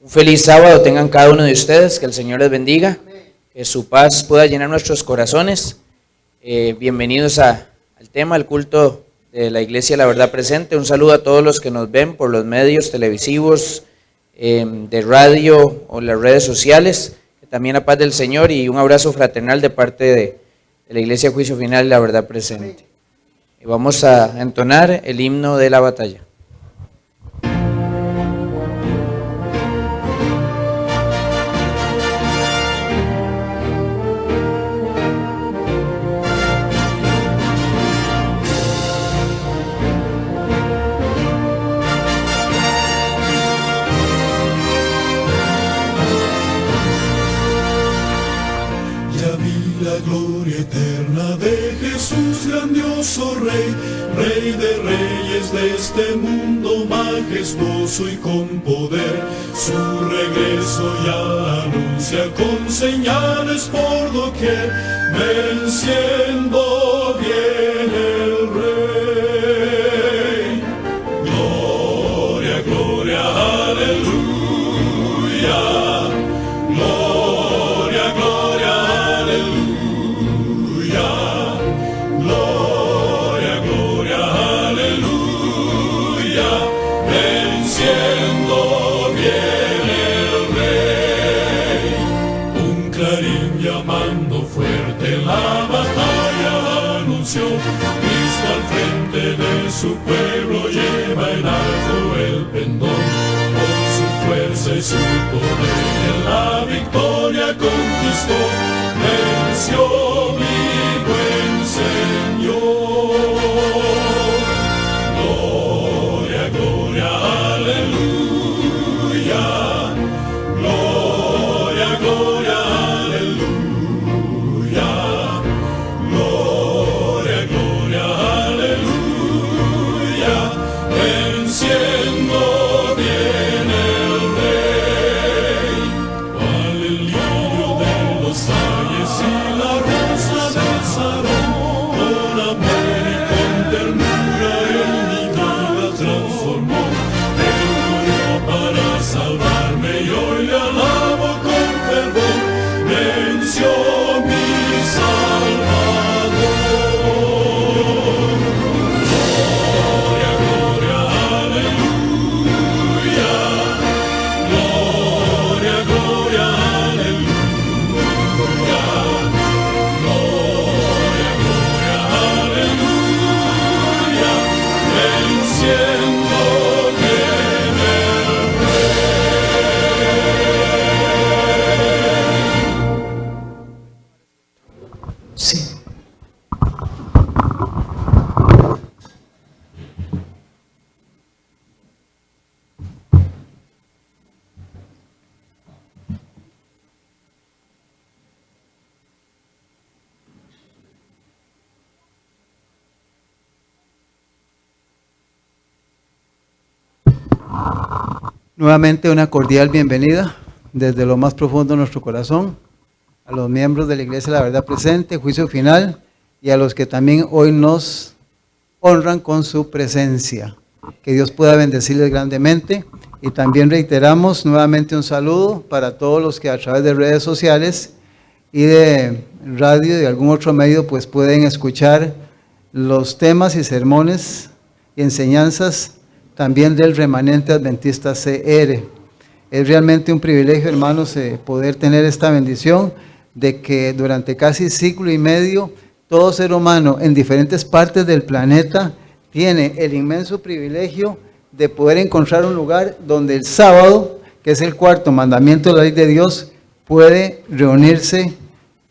Un feliz sábado tengan cada uno de ustedes, que el Señor les bendiga, que su paz pueda llenar nuestros corazones. Bienvenidos al tema, al culto de la Iglesia La Verdad Presente. Un saludo a todos los que nos ven por los medios televisivos, de radio o las redes sociales. También la paz del Señor y un abrazo fraternal de parte de la Iglesia Juicio Final y La Verdad Presente. Y vamos a entonar el himno de la batalla. Grandioso Rey, Rey de reyes de este mundo majestuoso y con poder, su regreso ya anuncia con señales por doquier, venciendo viene el Rey. Gloria, gloria, aleluya. Gloria, gloria, aleluya. Gloria, gloria, aleluya, venciendo viene el Rey. Un clarín llamando fuerte la batalla anunció, Cristo al frente de su pueblo lleva en alto el pendón, con su fuerza y su poder la victoria conquistó, venció mi buen Señor. Gloria, gloria, aleluya. Gloria, gloria, aleluya. Gloria, gloria, aleluya. Venciendo viene el Rey. Cual el lirio de los valles y la rosa del Sarón, con amor y con ternura en mi vida transformó. Él murió para salvarme y hoy le alabo con fervor, venció mi Salvador. Gloria, gloria, aleluya. Gloria, gloria, aleluya. Gloria, gloria, aleluya, venciendo viene el Rey. Sí. Nuevamente una cordial bienvenida desde lo más profundo de nuestro corazón a los miembros de la Iglesia La Verdad Presente, Juicio Final, y a los que también hoy nos honran con su presencia. Que Dios pueda bendecirles grandemente, y también reiteramos nuevamente un saludo para todos los que a través de redes sociales y de radio y de algún otro medio pues pueden escuchar los temas y sermones y enseñanzas también del remanente adventista CR. Es realmente un privilegio, hermanos, poder tener esta bendición de que durante casi siglo y medio todo ser humano en diferentes partes del planeta tiene el inmenso privilegio de poder encontrar un lugar donde el sábado, que es el cuarto mandamiento de la ley de Dios, puede reunirse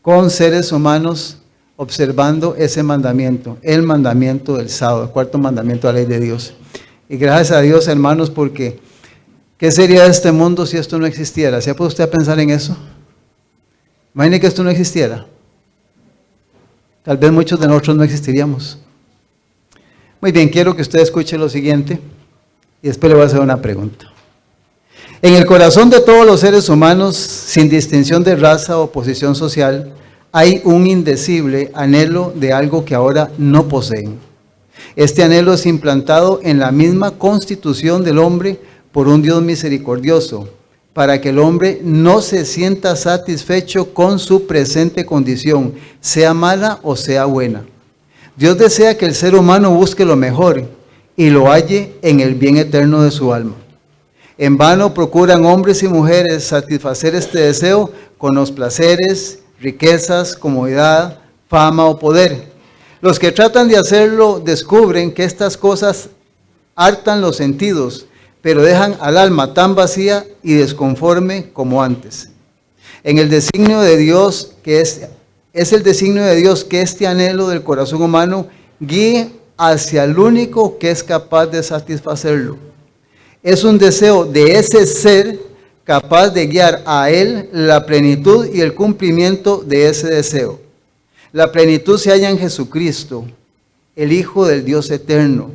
con seres humanos observando ese mandamiento, el mandamiento del sábado, el cuarto mandamiento de la ley de Dios. Y gracias a Dios, hermanos, porque ¿qué sería de este mundo si esto no existiera? ¿Se ha puesto usted a pensar en eso? Imagine que esto no existiera. Tal vez muchos de nosotros no existiríamos. Muy bien, quiero que usted escuche lo siguiente y después le voy a hacer una pregunta. En el corazón de todos los seres humanos, sin distinción de raza o posición social, hay un indecible anhelo de algo que ahora no poseen. Este anhelo es implantado en la misma constitución del hombre por un Dios misericordioso, para que el hombre no se sienta satisfecho con su presente condición, sea mala o sea buena. Dios desea que el ser humano busque lo mejor y lo halle en el bien eterno de su alma. En vano procuran hombres y mujeres satisfacer este deseo con los placeres, riquezas, comodidad, fama o poder. Los que tratan de hacerlo descubren que estas cosas hartan los sentidos, pero dejan al alma tan vacía y desconforme como antes. En el designio de Dios, que es el designio de Dios que este anhelo del corazón humano guíe hacia el único que es capaz de satisfacerlo. Es un deseo de ese ser capaz de guiar a él la plenitud y el cumplimiento de ese deseo. La plenitud se halla en Jesucristo, el Hijo del Dios eterno,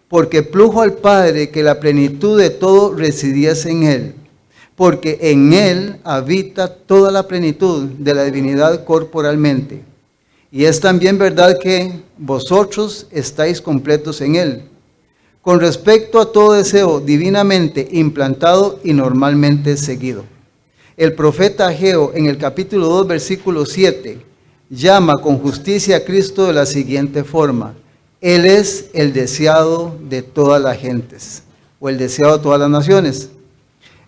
porque plujo al Padre que la plenitud de todo residiese en él, porque en él habita toda la plenitud de la divinidad corporalmente. Y es también verdad que vosotros estáis completos en él, con respecto a todo deseo divinamente implantado y normalmente seguido. El profeta Ageo en el capítulo 2, versículo 7, llama con justicia a Cristo de la siguiente forma: Él es el deseado de todas las gentes, o el deseado de todas las naciones.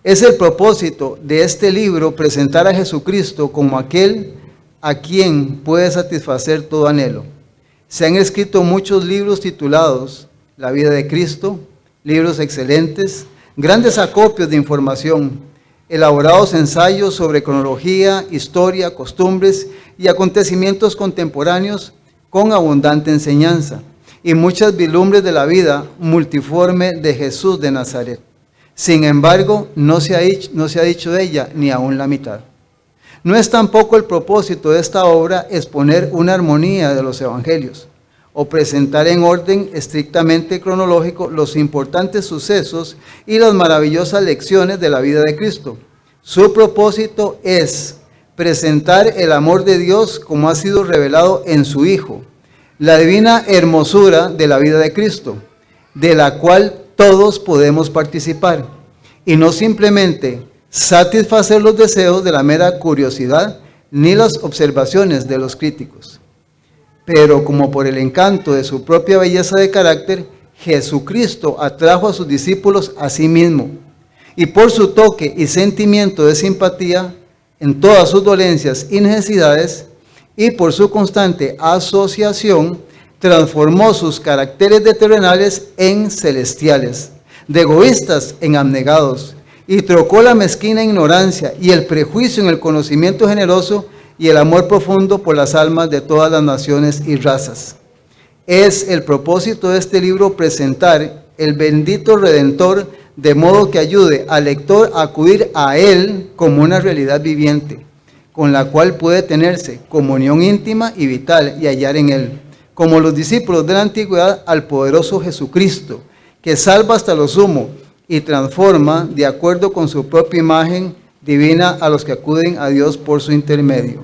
Es el propósito de este libro presentar a Jesucristo como aquel a quien puede satisfacer todo anhelo. Se han escrito muchos libros titulados La vida de Cristo, libros excelentes, grandes acopios de información, elaborados ensayos sobre cronología, historia, costumbres y acontecimientos contemporáneos con abundante enseñanza, y muchas vislumbres de la vida multiforme de Jesús de Nazaret. Sin embargo, no se ha dicho de ella ni aún la mitad. No es tampoco el propósito de esta obra exponer una armonía de los evangelios, o presentar en orden estrictamente cronológico los importantes sucesos y las maravillosas lecciones de la vida de Cristo. Su propósito es presentar el amor de Dios como ha sido revelado en su Hijo, la divina hermosura de la vida de Cristo, de la cual todos podemos participar, y no simplemente satisfacer los deseos de la mera curiosidad ni las observaciones de los críticos. Pero como por el encanto de su propia belleza de carácter, Jesucristo atrajo a sus discípulos a sí mismo, y por su toque y sentimiento de simpatía en todas sus dolencias y necesidades, y por su constante asociación, transformó sus caracteres de terrenales en celestiales, de egoístas en abnegados, y trocó la mezquina ignorancia y el prejuicio en el conocimiento generoso y el amor profundo por las almas de todas las naciones y razas. Es el propósito de este libro presentar el bendito Redentor, de modo que ayude al lector a acudir a él como una realidad viviente, con la cual puede tenerse comunión íntima y vital y hallar en él, como los discípulos de la antigüedad, al poderoso Jesucristo, que salva hasta lo sumo y transforma de acuerdo con su propia imagen divina a los que acuden a Dios por su intermedio.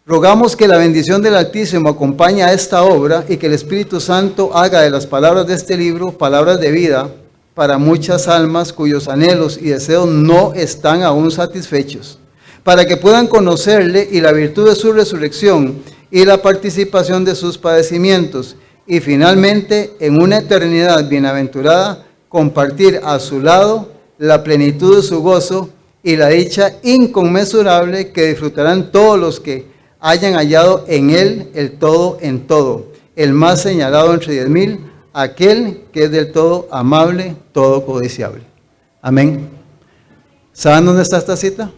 Rogamos que la bendición del Altísimo acompañe a esta obra y que el Espíritu Santo haga de las palabras de este libro palabras de vida para muchas almas cuyos anhelos y deseos no están aún satisfechos, para que puedan conocerle y la virtud de su resurrección y la participación de sus padecimientos, y finalmente en una eternidad bienaventurada compartir a su lado la plenitud de su gozo y la dicha inconmensurable que disfrutarán todos los que hayan hallado en él el todo en todo, el más señalado entre 10,000, aquel que es del todo amable, todo codiciable. Amén. ¿Saben dónde está esta cita?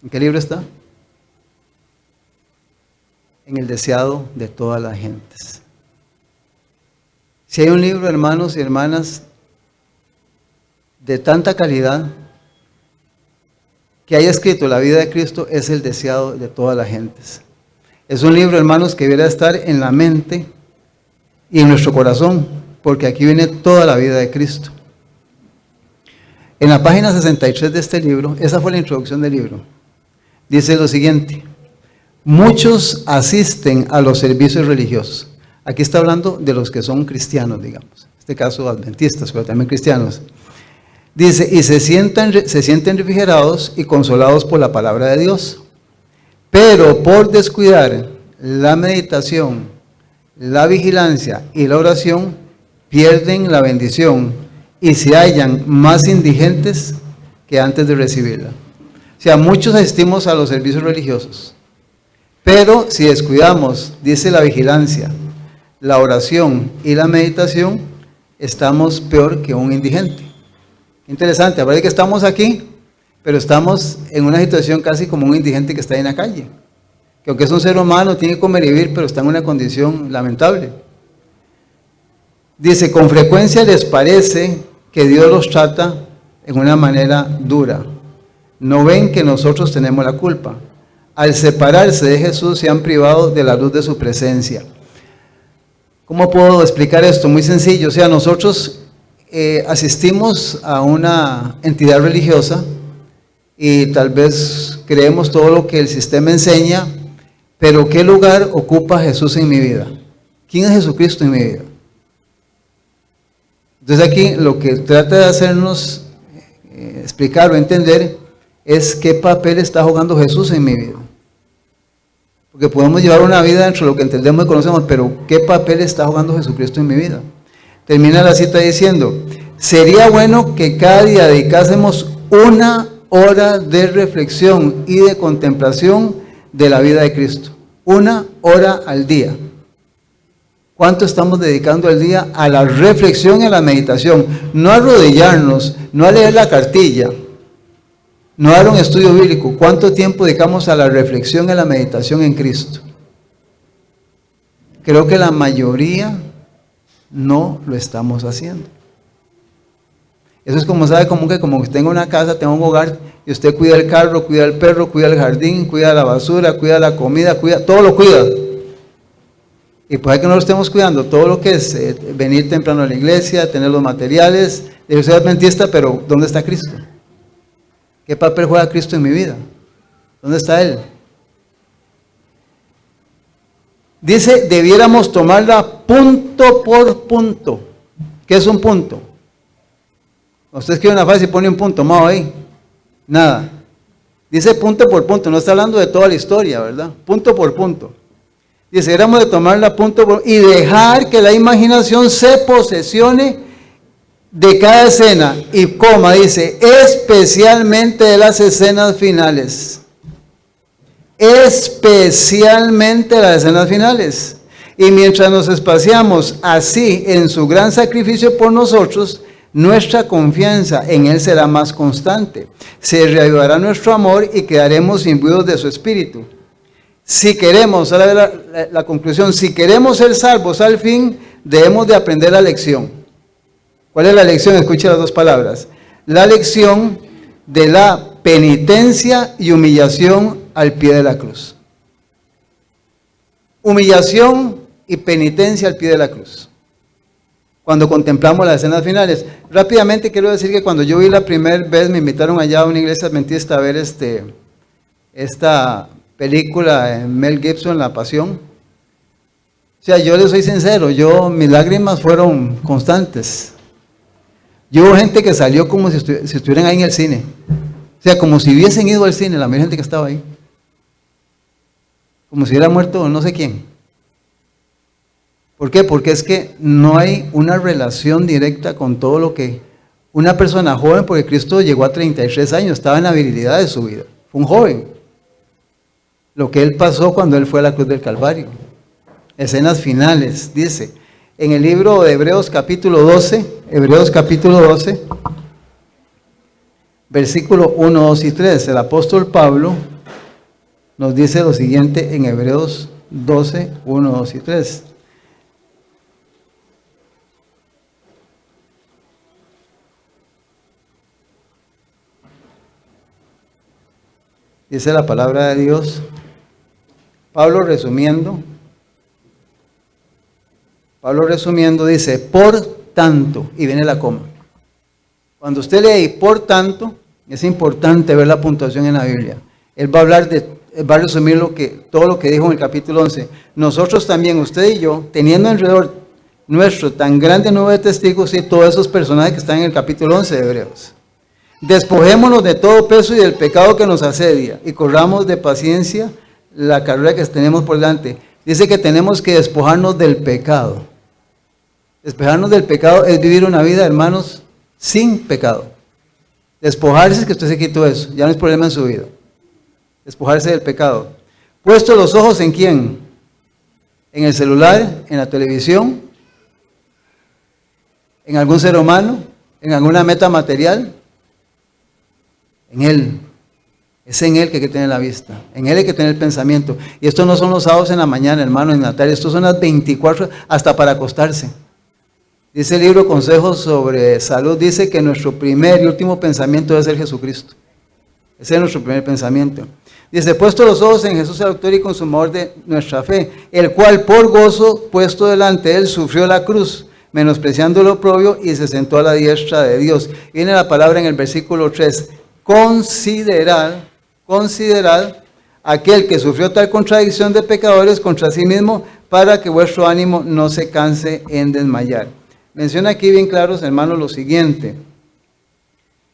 ¿En qué libro está? En el deseado de todas las gentes. Si hay un libro, hermanos y hermanas, de tanta calidad que haya escrito la vida de Cristo, es el deseado de todas las gentes. Es un libro, hermanos, que debería estar en la mente y en nuestro corazón, porque aquí viene toda la vida de Cristo. En la página 63 de este libro, esa fue la introducción del libro, dice lo siguiente: muchos asisten a los servicios religiosos. Aquí está hablando de los que son cristianos, digamos, en este caso adventistas, pero también cristianos. Dice, y se sienten refrigerados y consolados por la palabra de Dios. Pero por descuidar la meditación, la vigilancia y la oración, pierden la bendición y se hallan más indigentes que antes de recibirla. O sea, muchos asistimos a los servicios religiosos, pero si descuidamos, dice, la vigilancia, la oración y la meditación, estamos peor que un indigente. Interesante, parece que estamos aquí, pero estamos en una situación casi como un indigente que está en la calle, que aunque es un ser humano, tiene que comer y vivir, pero está en una condición lamentable. Dice, con frecuencia les parece que Dios los trata en una manera dura. No ven que nosotros tenemos la culpa. Al separarse de Jesús se han privado de la luz de su presencia. ¿Cómo puedo explicar esto? Muy sencillo. O sea, nosotros asistimos a una entidad religiosa y tal vez creemos todo lo que el sistema enseña, pero ¿qué lugar ocupa Jesús en mi vida? ¿Quién es Jesucristo en mi vida? Entonces aquí lo que trata de hacernos explicar o entender es qué papel está jugando Jesús en mi vida. Porque podemos llevar una vida dentro de lo que entendemos y conocemos, pero ¿qué papel está jugando Jesucristo en mi vida? Termina la cita diciendo, sería bueno que cada día dedicásemos 1 hora de reflexión y de contemplación de la vida de Cristo. 1 hora al día. ¿Cuánto estamos dedicando al día a la reflexión y a la meditación? No a arrodillarnos, no a leer la cartilla, no a dar un estudio bíblico. ¿Cuánto tiempo dedicamos a la reflexión y a la meditación en Cristo? Creo que la mayoría no lo estamos haciendo. Eso es como, ¿sabe? Como que tengo una casa, tengo un hogar, y usted cuida el carro, cuida el perro, cuida el jardín, cuida la basura, cuida la comida, cuida, todo lo cuida. Y puede que no lo estemos cuidando, todo lo que es venir temprano a la iglesia, tener los materiales, yo soy adventista, pero ¿dónde está Cristo? ¿Qué papel juega Cristo en mi vida? ¿Dónde está Él? Dice, debiéramos tomarla punto por punto. ¿Qué es un punto? Usted escribe una frase y pone un punto, más ahí. Nada. Dice punto por punto, no está hablando de toda la historia, ¿verdad? Punto por punto. Dice, debiéramos de tomarla punto por punto y dejar que la imaginación se posesione de cada escena. Y coma, dice, especialmente de las escenas finales. Especialmente las escenas finales. Y mientras nos espaciamos así en su gran sacrificio por nosotros, nuestra confianza en Él será más constante. Se reavivará nuestro amor y quedaremos imbuidos de su espíritu. Si queremos, ahora la conclusión, si queremos ser salvos al fin, debemos de aprender la lección. ¿Cuál es la lección? Escuche las dos palabras. La lección de la penitencia y humillación al pie de la cruz. Humillación y penitencia al pie de la cruz. Cuando contemplamos las escenas finales. Rápidamente quiero decir que cuando yo vi la primera vez, me invitaron allá a una iglesia adventista a ver esta película de Mel Gibson, La Pasión. O sea, yo les soy sincero, mis lágrimas fueron constantes. Yo hubo gente que salió como si estuvieran ahí en el cine. O sea, como si hubiesen ido al cine, la mayoría gente que estaba ahí. Como si hubiera muerto no sé quién. ¿Por qué? Porque es que no hay una relación directa con todo lo que una persona joven, porque Cristo llegó a 33 años, estaba en la virilidad de su vida. Fue un joven. Lo que Él pasó cuando Él fue a la cruz del Calvario. Escenas finales, dice, en el libro de Hebreos capítulo 12, versículo 1, 2 y 3, el apóstol Pablo nos dice lo siguiente en Hebreos 12, 1, 2 y 3. Dice la palabra de Dios, Pablo resumiendo dice, por tanto, y viene la coma. Cuando usted lee por tanto, es importante ver la puntuación en la Biblia. Él va a resumir todo lo que dijo en el capítulo 11. Nosotros también, usted y yo, teniendo alrededor nuestro tan grande nube de testigos y todos esos personajes que están en el capítulo 11 de Hebreos. Despojémonos de todo peso y del pecado que nos asedia y corramos de paciencia la carrera que tenemos por delante. Dice que tenemos que despojarnos del pecado. Despejarnos del pecado es vivir una vida, hermanos, sin pecado. Despojarse es que usted se quitó eso, ya no es problema en su vida. Despojarse del pecado. Puesto los ojos en quién? En el celular, en la televisión, en algún ser humano, en alguna meta material. En Él. Es en Él que hay que tener la vista. En Él hay que tener el pensamiento. Y estos no son los sábados en la mañana, hermano, en la tarde. Estos son las 24 hasta para acostarse. Dice el libro Consejos sobre Salud, dice que nuestro primer y último pensamiento debe ser Jesucristo. Ese es nuestro primer pensamiento. Dice, puesto los ojos en Jesús, el autor y consumador de nuestra fe, el cual por gozo puesto delante de Él sufrió la cruz, menospreciando lo oprobio, y se sentó a la diestra de Dios. Viene la palabra en el versículo 3. Considerad aquel que sufrió tal contradicción de pecadores contra sí mismo, para que vuestro ánimo no se canse en desmayar. Menciona aquí bien claros, hermanos, lo siguiente.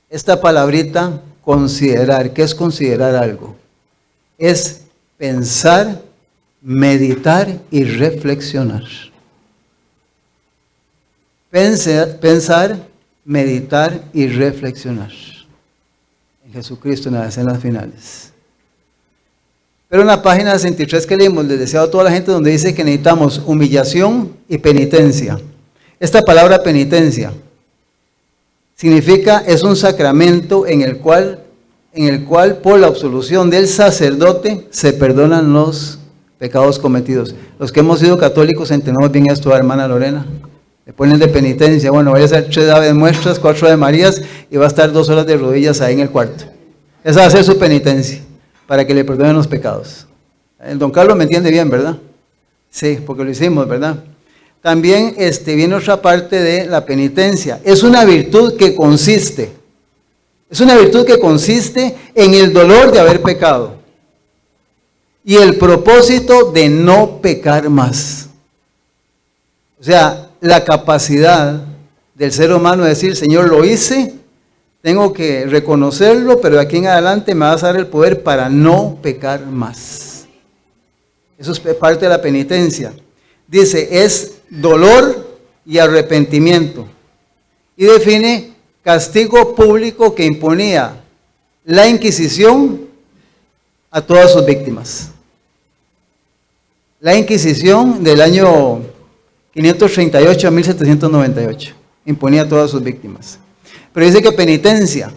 Esta palabrita, considerar, ¿qué es considerar algo? Es pensar, meditar y reflexionar. Pensar, meditar y reflexionar. En Jesucristo en las escenas finales. Pero en la página 63 que leímos, les deseo a toda la gente donde dice que necesitamos humillación y penitencia. Esta palabra penitencia significa, es un sacramento en el cual por la absolución del sacerdote se perdonan los pecados cometidos. Los que hemos sido católicos entendemos bien esto, hermana Lorena. Le ponen de penitencia, bueno, voy a hacer 3 Aves Nuestras, 4 Ave Marías y va a estar 2 horas de rodillas ahí en el cuarto. Esa va a ser su penitencia, para que le perdonen los pecados. El don Carlos me entiende bien, ¿verdad? Sí, porque lo hicimos, ¿verdad? También viene otra parte de la penitencia. Es una virtud que consiste en el dolor de haber pecado y el propósito de no pecar más. O sea, la capacidad del ser humano de decir, Señor, lo hice, tengo que reconocerlo, pero de aquí en adelante me vas a dar el poder para no pecar más. Eso es parte de la penitencia. Dice, es dolor y arrepentimiento. Y define castigo público que imponía la Inquisición a todas sus víctimas. La Inquisición del año 538 a 1798 imponía a todas sus víctimas. Pero dice que penitencia,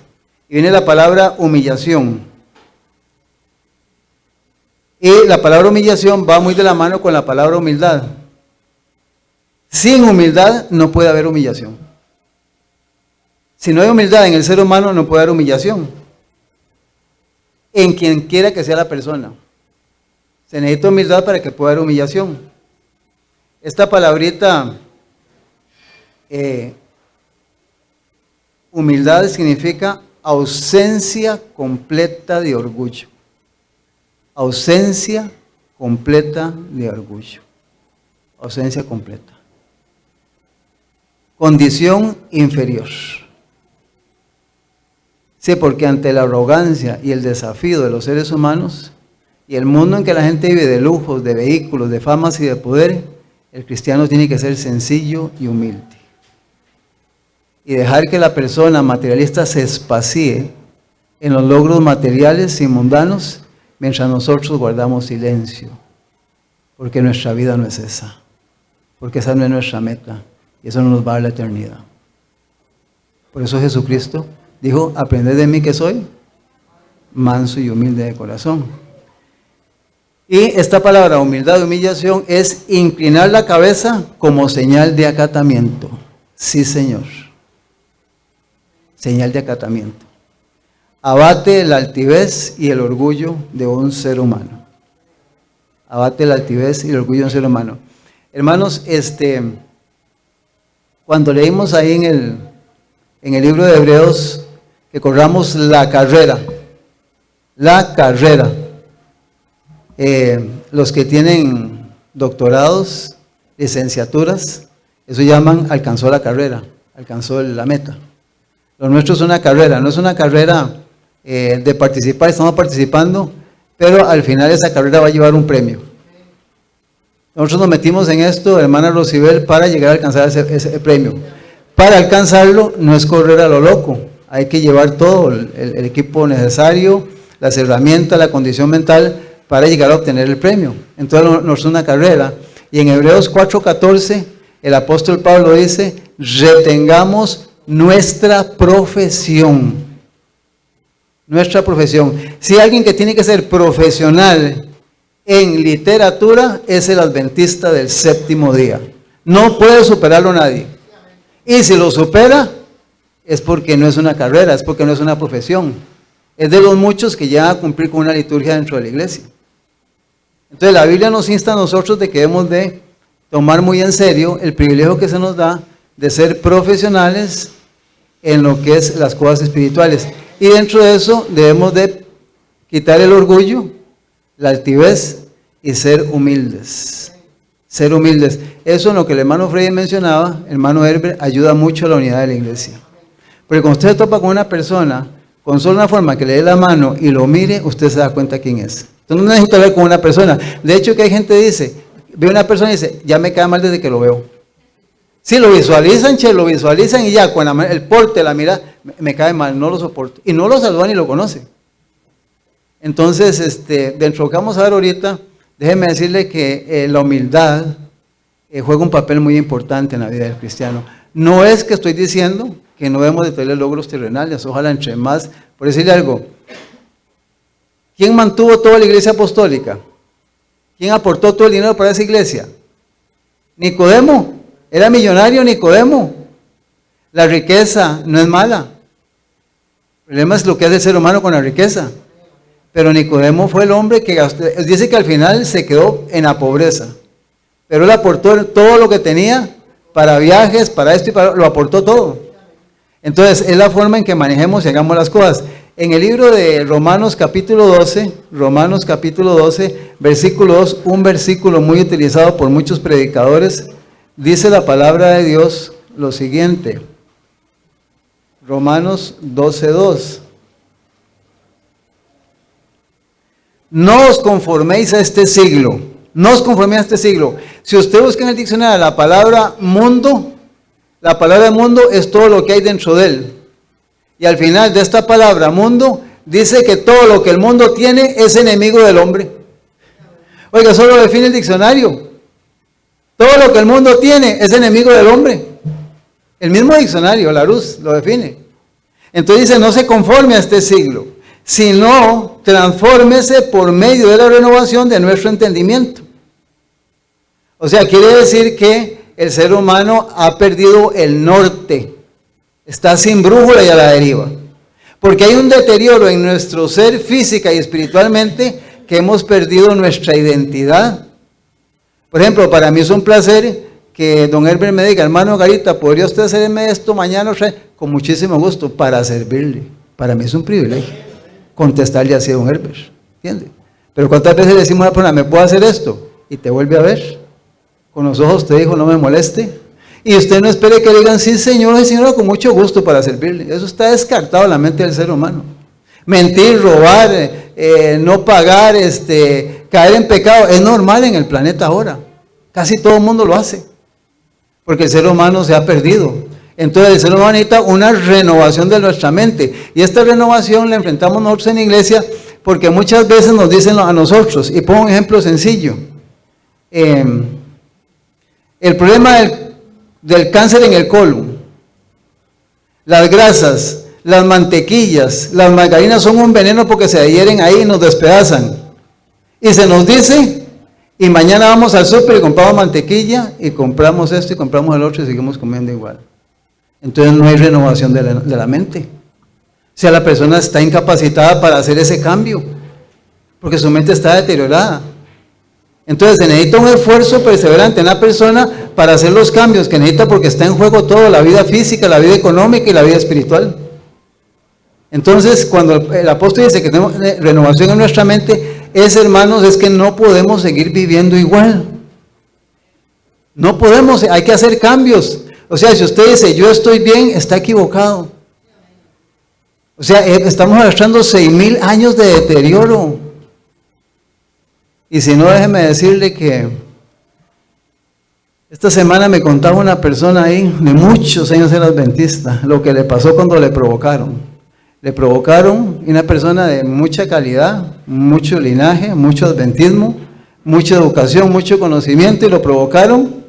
y viene la palabra humillación. Y la palabra humillación va muy de la mano con la palabra humildad. Sin humildad no puede haber humillación. Si no hay humildad en el ser humano, no puede haber humillación. En quien quiera que sea la persona. Se necesita humildad para que pueda haber humillación. Esta palabrita, humildad, significa ausencia completa de orgullo. Ausencia completa de orgullo. Ausencia completa. Condición inferior. Sí, porque ante la arrogancia y el desafío de los seres humanos y el mundo en que la gente vive de lujos, de vehículos, de famas y de poder, el cristiano tiene que ser sencillo y humilde. Y dejar que la persona materialista se espacíe en los logros materiales y mundanos mientras nosotros guardamos silencio. Porque nuestra vida no es esa. Porque esa no es nuestra meta. Y eso no nos va a dar la eternidad. Por eso Jesucristo dijo, aprended de mí que soy manso y humilde de corazón. Y esta palabra, humildad y humillación, es inclinar la cabeza como señal de acatamiento. Sí, Señor. Señal de acatamiento. Abate la altivez y el orgullo de un ser humano. Abate la altivez y el orgullo de un ser humano. Hermanos, cuando leímos ahí en el libro de Hebreos, que corramos la carrera. Los que tienen doctorados, licenciaturas, eso llaman alcanzó la carrera, alcanzó la meta. Lo nuestro es una carrera, no es una carrera de participar, estamos participando, pero al final esa carrera va a llevar un premio. Nosotros nos metimos en esto, hermana Rosibel, para llegar a alcanzar ese premio. Para alcanzarlo no es correr a lo loco, hay que llevar todo el equipo necesario, las herramientas, la condición mental para llegar a obtener el premio. Entonces no es una carrera. Y en Hebreos 4:14 el apóstol Pablo dice, retengamos nuestra profesión. Nuestra profesión. Si alguien que tiene que ser profesional en literatura es el adventista del séptimo día. No puede superarlo nadie. Y si lo supera, es porque no es una carrera, es porque no es una profesión. Es de los muchos que llegan a cumplir con una liturgia dentro de la iglesia. Entonces la Biblia nos insta a nosotros de que debemos de tomar muy en serio el privilegio que se nos da de ser profesionales en lo que es las cosas espirituales. Y dentro de eso debemos de quitar el orgullo, la altivez y ser humildes. Ser humildes. Eso en lo que el hermano Freddy mencionaba, el hermano Herbert, ayuda mucho a la unidad de la iglesia. Porque cuando usted se topa con una persona, con solo una forma que le dé la mano y lo mire, usted se da cuenta quién es. Entonces no necesita hablar con una persona. De hecho que hay gente que dice, ve a una persona y dice, ya me cae mal desde que lo veo. Sí, lo visualizan, lo visualizan y ya con el porte, la mirada, me cae mal, no lo soporto. Y no lo saludan ni lo conocen. Entonces, dentro de lo que vamos a ver ahorita, déjeme decirle que la humildad juega un papel muy importante en la vida del cristiano. No es que estoy diciendo que no debemos de tener logros terrenales, ojalá entre más. Por decirle algo, ¿quién mantuvo toda la iglesia apostólica? ¿Quién aportó todo el dinero para esa iglesia? Nicodemo. Era millonario Nicodemo. La riqueza no es mala. El problema es lo que hace el ser humano con la riqueza. Pero Nicodemo fue el hombre que dice que al final se quedó en la pobreza. Pero él aportó todo lo que tenía para viajes, para esto y para lo aportó todo. Entonces es la forma en que manejemos y hagamos las cosas. En el libro de Romanos capítulo 12, versículo 2, un versículo muy utilizado por muchos predicadores, dice la palabra de Dios lo siguiente. Romanos 12:2. No os conforméis a este siglo. No os conforméis a este siglo. Si usted busca en el diccionario la palabra mundo, la palabra mundo es todo lo que hay dentro de él. Y al final de esta palabra mundo, dice que todo lo que el mundo tiene es enemigo del hombre. Oiga, eso lo define el diccionario. Todo lo que el mundo tiene es enemigo del hombre. El mismo diccionario, Larousse, lo define. Entonces dice, no se conforme a este siglo, sino transfórmese por medio de la renovación de nuestro entendimiento. O sea, quiere decir que el ser humano ha perdido el norte, está sin brújula y a la deriva. Porque hay un deterioro en nuestro ser física y espiritualmente que hemos perdido nuestra identidad. Por ejemplo, para mí es un placer que don Herbert me diga, hermano Garita, ¿podría usted hacerme esto mañana? Con muchísimo gusto, para servirle. Para mí es un privilegio contestarle así a don Herbert, ¿entiende? Pero ¿cuántas veces le decimos a una persona, ¿me puedo hacer esto? Y te vuelve a ver. Con los ojos te dijo, no me moleste. Y usted no espere que le digan, sí señor, sí señora, con mucho gusto para servirle. Eso está descartado en la mente del ser humano. Mentir, robar, no pagar, caer en pecado, es normal en el planeta ahora. Casi todo el mundo lo hace. Porque el ser humano se ha perdido. Entonces el ser humano necesita una renovación de nuestra mente. Y esta renovación la enfrentamos nosotros en la iglesia porque muchas veces nos dicen a nosotros, y pongo un ejemplo sencillo. El problema del cáncer en el colon, las grasas, las mantequillas, las margarinas son un veneno porque se adhieren ahí y nos despedazan. Y se nos dice, y mañana vamos al súper y compramos mantequilla, y compramos esto y compramos el otro y seguimos comiendo igual. Entonces no hay renovación de la mente. O sea, la persona está incapacitada para hacer ese cambio, porque su mente está deteriorada. Entonces se necesita un esfuerzo perseverante en la persona para hacer los cambios que necesita, porque está en juego todo, la vida física, la vida económica y la vida espiritual. Entonces cuando el apóstol dice que tenemos renovación en nuestra mente, hermanos, es que no podemos seguir viviendo igual. No podemos, hay que hacer cambios. O sea, si usted dice, yo estoy bien, está equivocado. O sea, estamos arrastrando 6,000 años de deterioro. Y si no, déjeme decirle que esta semana me contaba una persona ahí de muchos años era adventista, lo que le pasó cuando le provocaron. Le provocaron, y una persona de mucha calidad, mucho linaje, mucho adventismo, mucha educación, mucho conocimiento, y lo provocaron,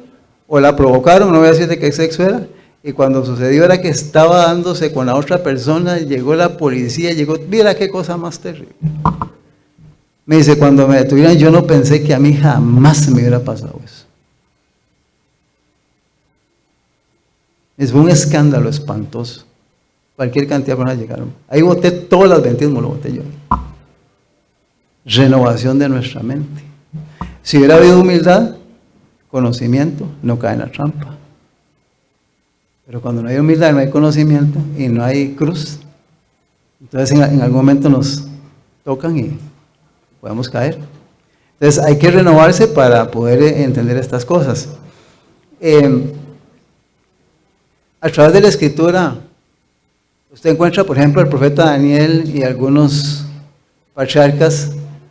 o la provocaron, no voy a decir de qué sexo era, y cuando sucedió era que estaba dándose con la otra persona, llegó la policía, mira qué cosa más terrible. Me dice, cuando me detuvieron, yo no pensé que a mí jamás me hubiera pasado eso. Es un escándalo espantoso. Cualquier cantidad de personas llegaron. Ahí boté todo el adventismo, lo boté yo. Renovación de nuestra mente. Si hubiera habido humildad, conocimiento, no cae en la trampa. Pero cuando no hay humildad, no hay conocimiento y no hay cruz, entonces en algún momento nos tocan y podemos caer. Entonces hay que renovarse para poder entender estas cosas. A través de la Escritura, usted encuentra, por ejemplo, el profeta Daniel y algunos patriarcas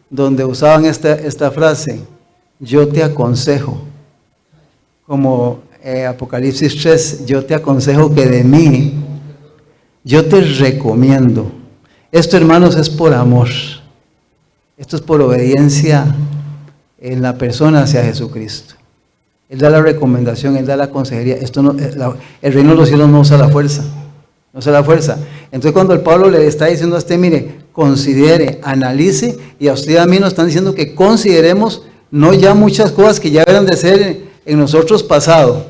donde usaban esta frase, yo te aconsejo, como Apocalipsis 3, yo te aconsejo que de mí, yo te recomiendo. Esto, hermanos, es por amor. Esto es por obediencia en la persona hacia Jesucristo. Él da la recomendación, Él da la consejería. Esto no, el reino de los cielos no usa la fuerza. No usa la fuerza. Entonces cuando el Pablo le está diciendo a usted, mire, considere, analice, y a usted y a mí nos están diciendo que consideremos no ya muchas cosas que ya deben de ser en nosotros pasado,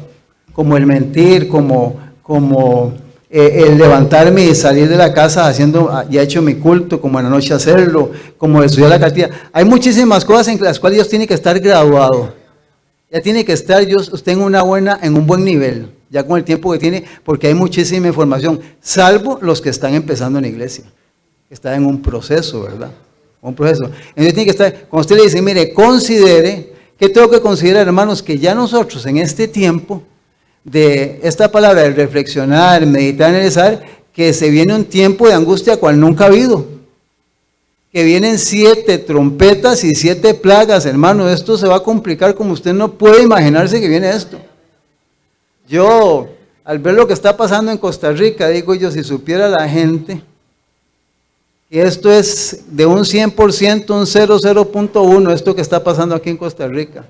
como el mentir, como el levantarme y salir de la casa haciendo, ya he hecho mi culto, como en la noche hacerlo, como estudiar la cartilla. Hay muchísimas cosas en las cuales Dios tiene que estar graduado. Ya tiene que estar usted en un buen nivel, ya con el tiempo que tiene, porque hay muchísima información, salvo los que están empezando en la iglesia, que están en un proceso, ¿verdad? Un proceso. Entonces tiene que estar, cuando usted le dice, mire, considere, ¿qué tengo que considerar, hermanos? Que ya nosotros en este tiempo, de esta palabra de reflexionar, meditar, analizar, que se viene un tiempo de angustia cual nunca ha habido. Que vienen 7 trompetas y 7 plagas, hermano. Esto se va a complicar como usted no puede imaginarse que viene esto. Yo, al ver lo que está pasando en Costa Rica, digo yo, si supiera la gente que esto es de un 100%, un 0.1, esto que está pasando aquí en Costa Rica.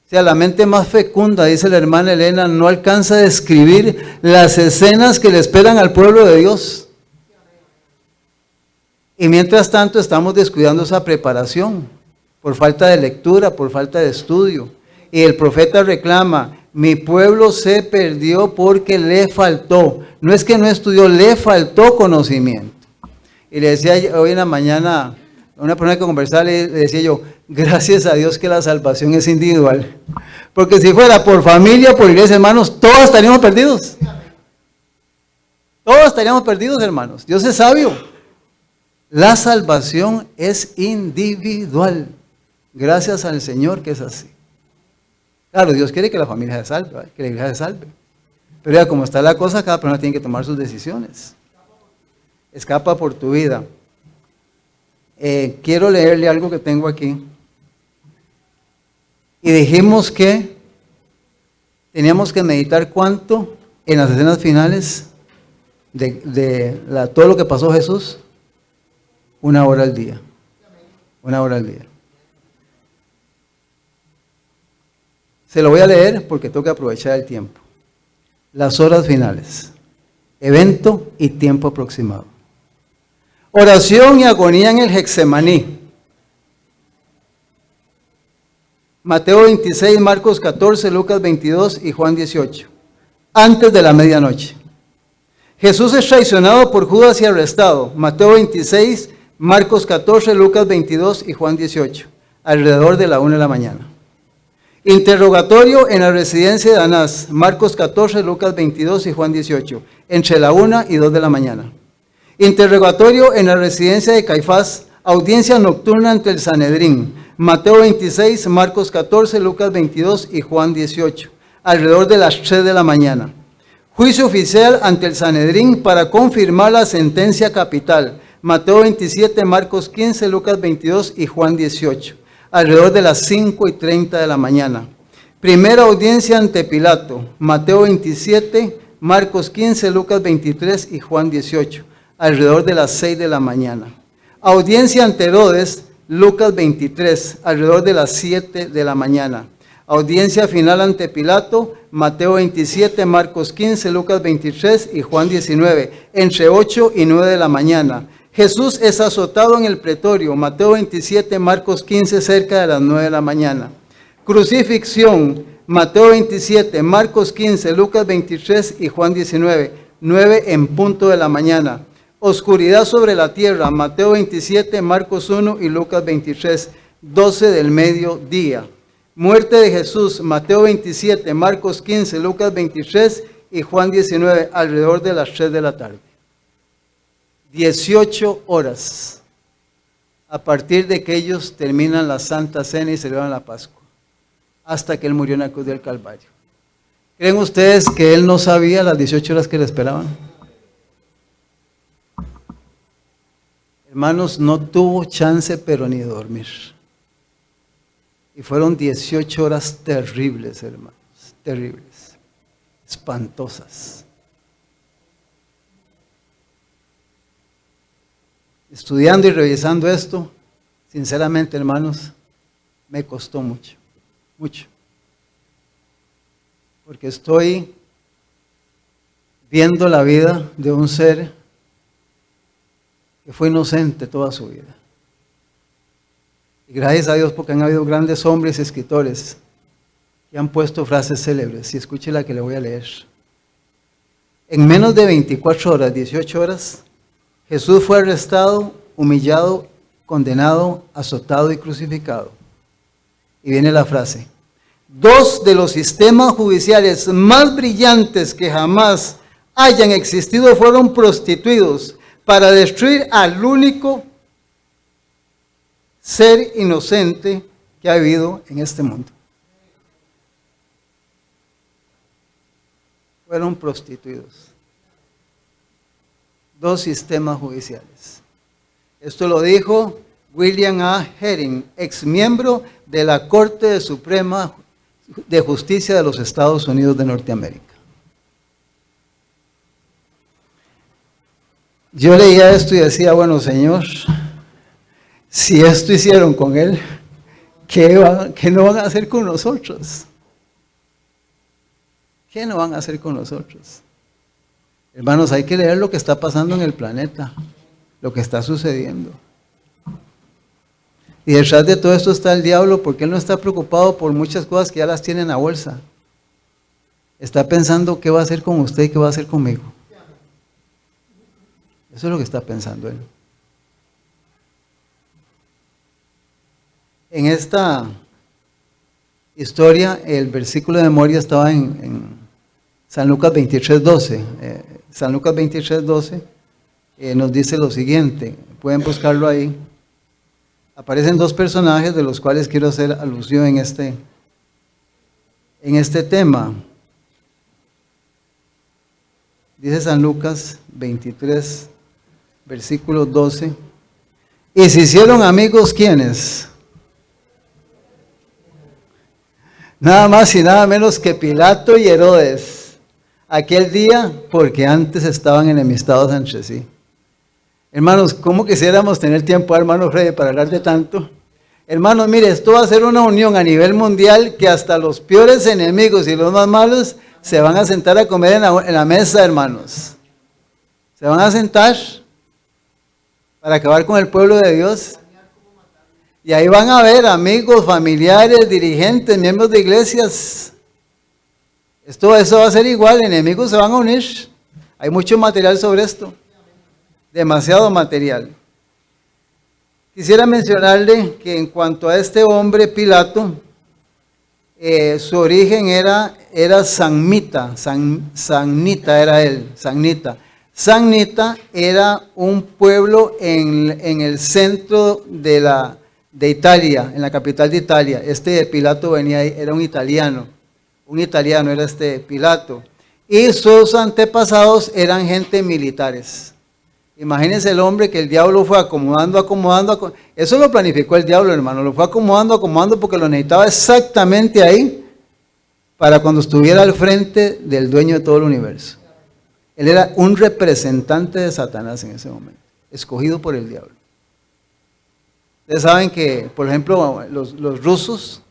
O sea, la mente más fecunda, dice la hermana Elena, no alcanza a describir las escenas que le esperan al pueblo de Dios. Y mientras tanto estamos descuidando esa preparación por falta de lectura, por falta de estudio. Y el profeta reclama, mi pueblo se perdió porque le faltó. No es que no estudió, le faltó conocimiento. Y le decía hoy en la mañana a una persona que conversaba, le decía yo, gracias a Dios que la salvación es individual. Porque si fuera por familia, por iglesia, hermanos, todos estaríamos perdidos. Todos estaríamos perdidos, hermanos. Dios es sabio. La salvación es individual. Gracias al Señor que es así. Claro, Dios quiere que la familia se salve, ¿verdad? Que la iglesia se salve. Pero ya como está la cosa, cada persona tiene que tomar sus decisiones. Escapa por tu vida. Quiero leerle algo que tengo aquí. Y dijimos que teníamos que meditar cuánto en las escenas finales de todo lo que pasó Jesús. 1 hora al día. 1 hora al día. Se lo voy a leer porque tengo que aprovechar el tiempo. Las horas finales. Evento y tiempo aproximado. Oración y agonía en el Getsemaní. Mateo 26, Marcos 14, Lucas 22 y Juan 18. Antes de la medianoche. Jesús es traicionado por Judas y arrestado. Mateo 26, Marcos 14, Lucas 22 y Juan 18. Alrededor de la 1 de la mañana. Interrogatorio en la residencia de Anás. Marcos 14, Lucas 22 y Juan 18. Entre la 1 y 2 de la mañana. Interrogatorio en la residencia de Caifás. Audiencia nocturna ante el Sanedrín. Mateo 26, Marcos 14, Lucas 22 y Juan 18. Alrededor de las 3 de la mañana. Juicio oficial ante el Sanedrín para confirmar la sentencia capital. Mateo 27, Marcos 15, Lucas 22 y Juan 18. Alrededor de las 5:30 de la mañana. Primera audiencia ante Pilato. Mateo 27, Marcos 15, Lucas 23 y Juan 18. Alrededor de las 6 de la mañana. Audiencia ante Herodes. Lucas 23, alrededor de las 7 de la mañana. Audiencia final ante Pilato, Mateo 27, Marcos 15, Lucas 23 y Juan 19, entre 8 y 9 de la mañana. Jesús es azotado en el pretorio, Mateo 27, Marcos 15, cerca de las 9 de la mañana. Crucifixión, Mateo 27, Marcos 15, Lucas 23 y Juan 19, 9 en punto de la mañana. Oscuridad sobre la tierra, Mateo 27, Marcos 1 y Lucas 23, 12 del mediodía. Muerte de Jesús, Mateo 27, Marcos 15, Lucas 23 y Juan 19, alrededor de las 3 de la tarde. 18 horas, a partir de que ellos terminan la Santa Cena y celebran la Pascua, hasta que Él murió en la cruz del Calvario. ¿Creen ustedes que Él no sabía las 18 horas que le esperaban? Hermanos, no tuvo chance pero ni de dormir. Y fueron 18 horas terribles, hermanos, terribles, espantosas. Estudiando y revisando esto, sinceramente, hermanos, me costó mucho, mucho. Porque estoy viendo la vida de un ser que fue inocente toda su vida. Y gracias a Dios porque han habido grandes hombres y escritores que han puesto frases célebres. Y escuche la que le voy a leer. En menos de 24 horas, 18 horas, Jesús fue arrestado, humillado, condenado, azotado y crucificado. Y viene la frase. Dos de los sistemas judiciales más brillantes que jamás hayan existido fueron prostituidos para destruir al único ser inocente que ha habido en este mundo. Fueron prostituidos. Dos sistemas judiciales. Esto lo dijo William A. Herring, ex miembro de la Corte Suprema de Justicia de los Estados Unidos de Norteamérica. Yo leía esto y decía, bueno, Señor, si esto hicieron con Él, ¿qué no van a hacer con nosotros? ¿Qué no van a hacer con nosotros? Hermanos, hay que leer lo que está pasando en el planeta, lo que está sucediendo. Y detrás de todo esto está el diablo, porque él no está preocupado por muchas cosas que ya las tiene en la bolsa. Está pensando qué va a hacer con usted y qué va a hacer conmigo. Eso es lo que está pensando él. En esta historia, el versículo de memoria estaba en San Lucas 23:12. San Lucas 23:12 nos dice lo siguiente, pueden buscarlo ahí. Aparecen dos personajes de los cuales quiero hacer alusión en este tema. Dice San Lucas 23, versículo 12. Y se hicieron amigos, ¿quiénes? Nada más y nada menos que Pilato y Herodes. Aquel día, porque antes estaban enemistados entre sí. Hermanos, ¿cómo quisiéramos tener tiempo, hermano Freddy, para hablar de tanto? Hermanos, mire, esto va a ser una unión a nivel mundial que hasta los peores enemigos y los más malos se van a sentar a comer en la mesa, hermanos. Se van a sentar para acabar con el pueblo de Dios. Y ahí van a ver amigos, familiares, dirigentes, miembros de iglesias. Eso va a ser igual, enemigos se van a unir. Hay mucho material sobre esto. Demasiado material. Quisiera mencionarle que en cuanto a este hombre Pilato, su origen era Samnita, Samnita era él, Samnita. Samnita era un pueblo en el centro de Italia, en la capital de Italia. Pilato venía ahí, era un italiano era este Pilato. y sus antepasados eran gente militares. Imagínense el hombre que el diablo fue acomodando. Eso lo planificó el diablo, hermano. Lo fue acomodando porque lo necesitaba exactamente ahí para cuando estuviera al frente del dueño de todo el universo. Él era un representante de Satanás en ese momento, escogido por el diablo. Ustedes saben que, por ejemplo, los rusos,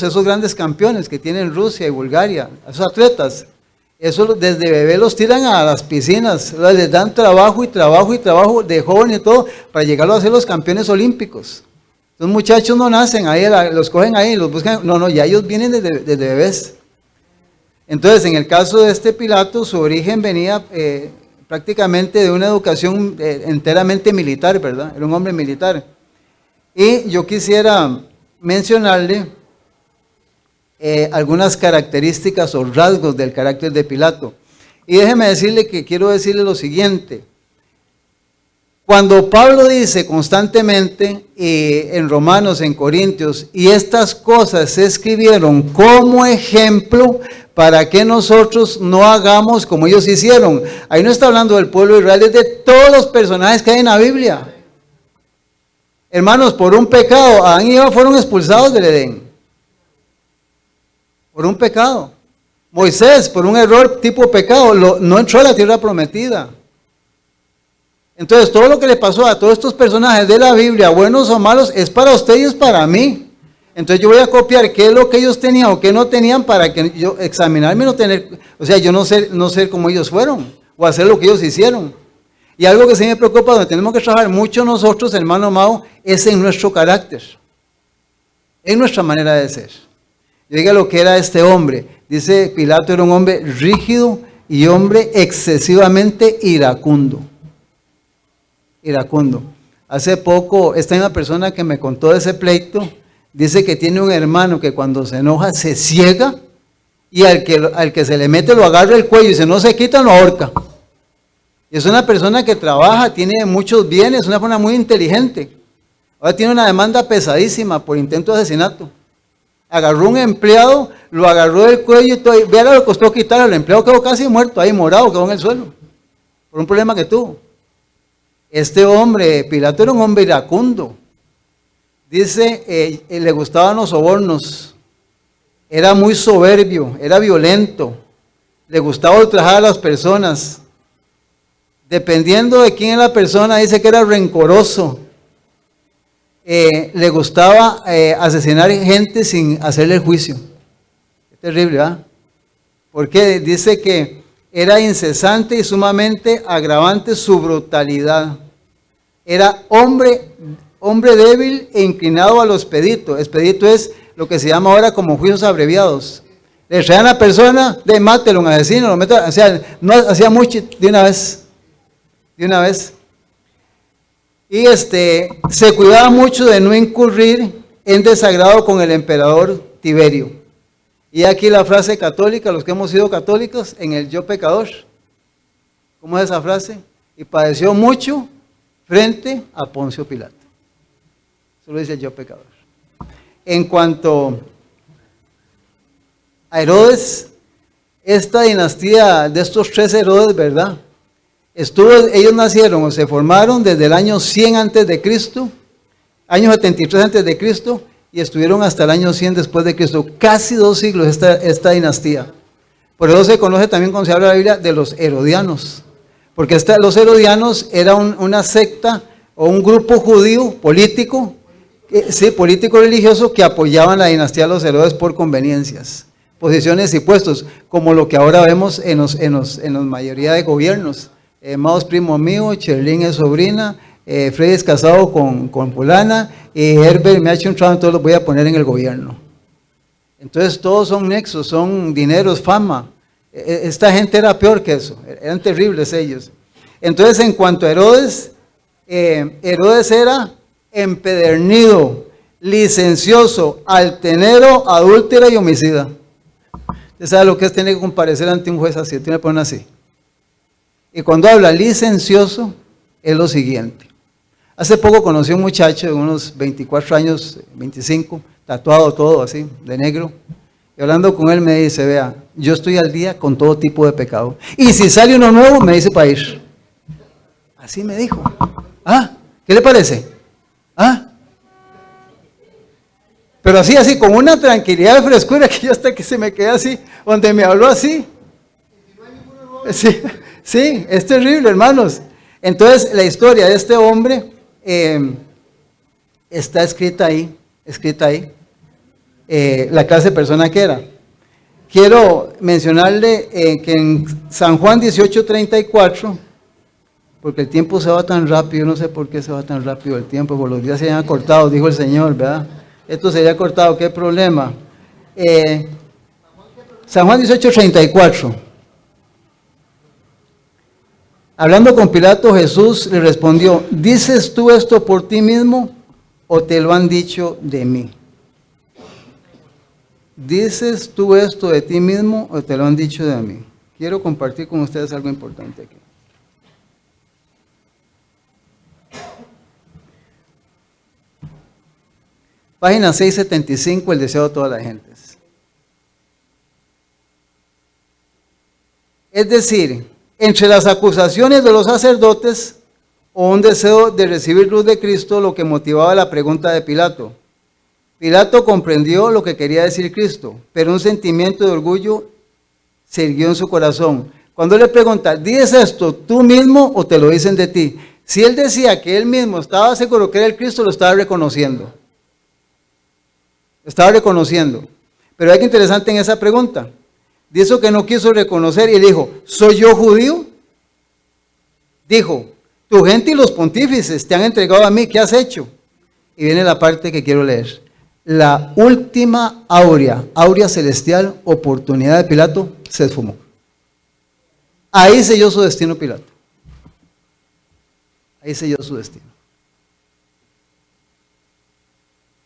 esos grandes campeones que tienen Rusia y Bulgaria, esos atletas, eso desde bebé los tiran a las piscinas, les dan trabajo de joven y todo, para llegarlo a ser los campeones olímpicos. Los muchachos no nacen ahí, los cogen ahí, los buscan, no, ya ellos vienen desde bebés. Entonces, en el caso de este Pilato, su origen venía prácticamente de una educación enteramente militar, ¿verdad? Era un hombre militar. Y yo quisiera mencionarle algunas características o rasgos del carácter de Pilato. Y déjeme decirle que quiero decirle lo siguiente. Cuando Pablo dice constantemente en Romanos, en Corintios, y estas cosas se escribieron como ejemplo para que nosotros no hagamos como ellos hicieron. Ahí no está hablando del pueblo de Israel, es de todos los personajes que hay en la Biblia. Hermanos, por un pecado, Adán y Eva fueron expulsados del Edén. Por un pecado. Moisés, por un error tipo pecado, no entró a la tierra prometida. Entonces, todo lo que le pasó a todos estos personajes de la Biblia, buenos o malos, es para usted y es para mí. Entonces, yo voy a copiar qué es lo que ellos tenían o qué no tenían para que yo examinarme y no tener, o sea, yo no ser como ellos fueron o hacer lo que ellos hicieron. Y algo que sí me preocupa, donde tenemos que trabajar mucho nosotros, hermano Mao, es en nuestro carácter, en nuestra manera de ser. Yo diga lo que era este hombre. Dice Pilato era un hombre rígido y hombre excesivamente iracundo. Iracundo. Hace poco, esta misma persona que me contó de ese pleito, dice que tiene un hermano que cuando se enoja se ciega y al que se le mete lo agarra el cuello y si no se quita lo ahorca. Y es una persona que trabaja, tiene muchos bienes, es una persona muy inteligente. Ahora tiene una demanda pesadísima por intento de asesinato. Agarró un empleado, lo agarró del cuello y todo. Vea lo que costó quitarlo. El empleado quedó casi muerto, ahí morado, quedó en el suelo. Por un problema que tuvo. Este hombre, Pilato, era un hombre iracundo. Dice, le gustaban los sobornos. Era muy soberbio, era violento. Le gustaba ultrajar a las personas. Dependiendo de quién es la persona, dice que era rencoroso. Le gustaba asesinar gente sin hacerle el juicio. Es terrible, ¿verdad? Porque dice que era incesante y sumamente agravante su brutalidad. Era hombre débil e inclinado a lo expedito. Expedito es lo que se llama ahora como juicios abreviados. Le traían a la persona, mátelo, un asesino, lo meto, o sea, no hacía mucho de una vez. De una vez. Y se cuidaba mucho de no incurrir en desagrado con el emperador Tiberio. Y aquí la frase católica, los que hemos sido católicos, en el yo pecador. ¿Cómo es esa frase? Y padeció mucho frente a Poncio Pilato. Eso lo dice el yo pecador. En cuanto a Herodes, esta dinastía de estos 3 Herodes, ¿verdad? Ellos nacieron o se formaron desde el año 100 antes de Cristo, año 73 antes de Cristo, y estuvieron hasta el año 100 después de Cristo. Casi 2 siglos esta dinastía. Por eso se conoce también, cuando se habla de la Biblia, de los herodianos. Porque los herodianos eran una secta o un grupo judío político, político religioso, que apoyaban la dinastía de los Herodes por conveniencias, posiciones y puestos, como lo que ahora vemos en la mayoría de gobiernos. Mao es primo mío, Cherlin es sobrina, Freddy es casado con Polana, y Herbert me ha hecho un trabajo, entonces lo voy a poner en el gobierno. Entonces todos son nexos, son dineros, fama. Esta gente era peor que eso, eran terribles ellos. Entonces, en cuanto a Herodes, Herodes era empedernido, licencioso, altanero, adúltero y homicida. Usted sabe lo que es tener que comparecer ante un juez así, tiene que poner así. Y cuando habla licencioso, es lo siguiente. Hace poco conocí a un muchacho de unos 24 años, 25, tatuado todo así, de negro. Y hablando con él me dice, vea, yo estoy al día con todo tipo de pecado. Y si sale uno nuevo, me dice para ir. Así me dijo. ¿Qué le parece? Pero así, con una tranquilidad y frescura que yo hasta que se me quedé así, donde me habló así. Sí, es terrible, hermanos. Entonces, la historia de este hombre está escrita ahí, la clase de persona que era. Quiero mencionarle que en San Juan 18:34, porque el tiempo se va tan rápido, no sé por qué se va tan rápido el tiempo, porque los días se han acortado, dijo el Señor, ¿verdad? Esto se había cortado, ¿qué problema? San Juan 18:34. Hablando con Pilato, Jesús le respondió, ¿dices tú esto por ti mismo o te lo han dicho de mí? ¿Dices tú esto de ti mismo o te lo han dicho de mí? Quiero compartir con ustedes algo importante aquí. Página 675, el deseo de todas las gentes. Es decir, entre las acusaciones de los sacerdotes o un deseo de recibir luz de Cristo, lo que motivaba la pregunta de Pilato. Pilato comprendió lo que quería decir Cristo, pero un sentimiento de orgullo se irguió en su corazón. Cuando le pregunta, ¿dices esto tú mismo o te lo dicen de ti? Si él decía que él mismo estaba seguro que era el Cristo, lo estaba reconociendo. Pero hay que interesante en esa pregunta. Dijo que no quiso reconocer y dijo, ¿soy yo judío? Dijo, tu gente y los pontífices te han entregado a mí, ¿qué has hecho? Y viene la parte que quiero leer. La última áurea celestial, oportunidad de Pilato, se esfumó. Ahí selló su destino Pilato.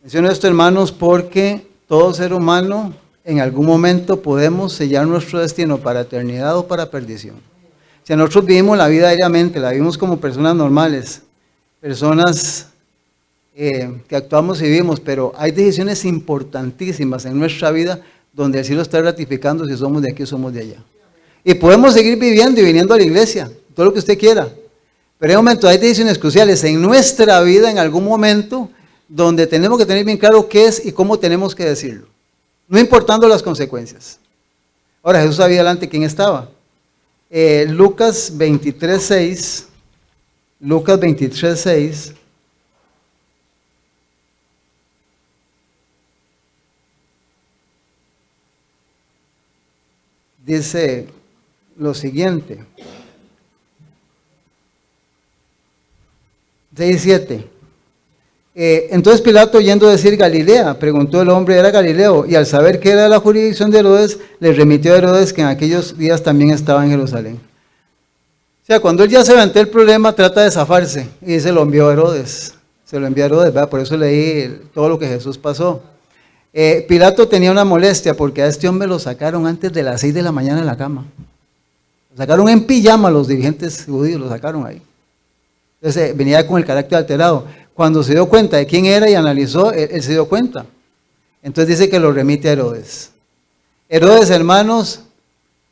Menciono esto, hermanos, porque todo ser humano en algún momento podemos sellar nuestro destino para eternidad o para perdición. Si nosotros vivimos la vida diariamente, la vivimos como personas normales, personas que actuamos y vivimos, pero hay decisiones importantísimas en nuestra vida donde el cielo está ratificando si somos de aquí o somos de allá. Y podemos seguir viviendo y viniendo a la iglesia, todo lo que usted quiera, pero en un momento hay decisiones cruciales en nuestra vida en algún momento donde tenemos que tener bien claro qué es y cómo tenemos que decirlo, no importando las consecuencias. Ahora, Jesús sabía delante quién estaba. Lucas 23:6. Dice lo siguiente. 6:7. Entonces Pilato, yendo a decir Galilea, preguntó el hombre, ¿era Galileo? Y al saber que era la jurisdicción de Herodes, le remitió a Herodes, que en aquellos días también estaba en Jerusalén. O sea, cuando él ya se plantea el problema, trata de zafarse y se lo envió a Herodes. ¿Verdad? Por eso leí todo lo que Jesús pasó. Pilato tenía una molestia porque a este hombre lo sacaron antes de las 6 de la mañana de la cama. Lo sacaron en pijama, los dirigentes judíos lo sacaron ahí. Entonces venía con el carácter alterado. Cuando se dio cuenta de quién era y analizó, él se dio cuenta. Entonces dice que lo remite a Herodes. Herodes, hermanos,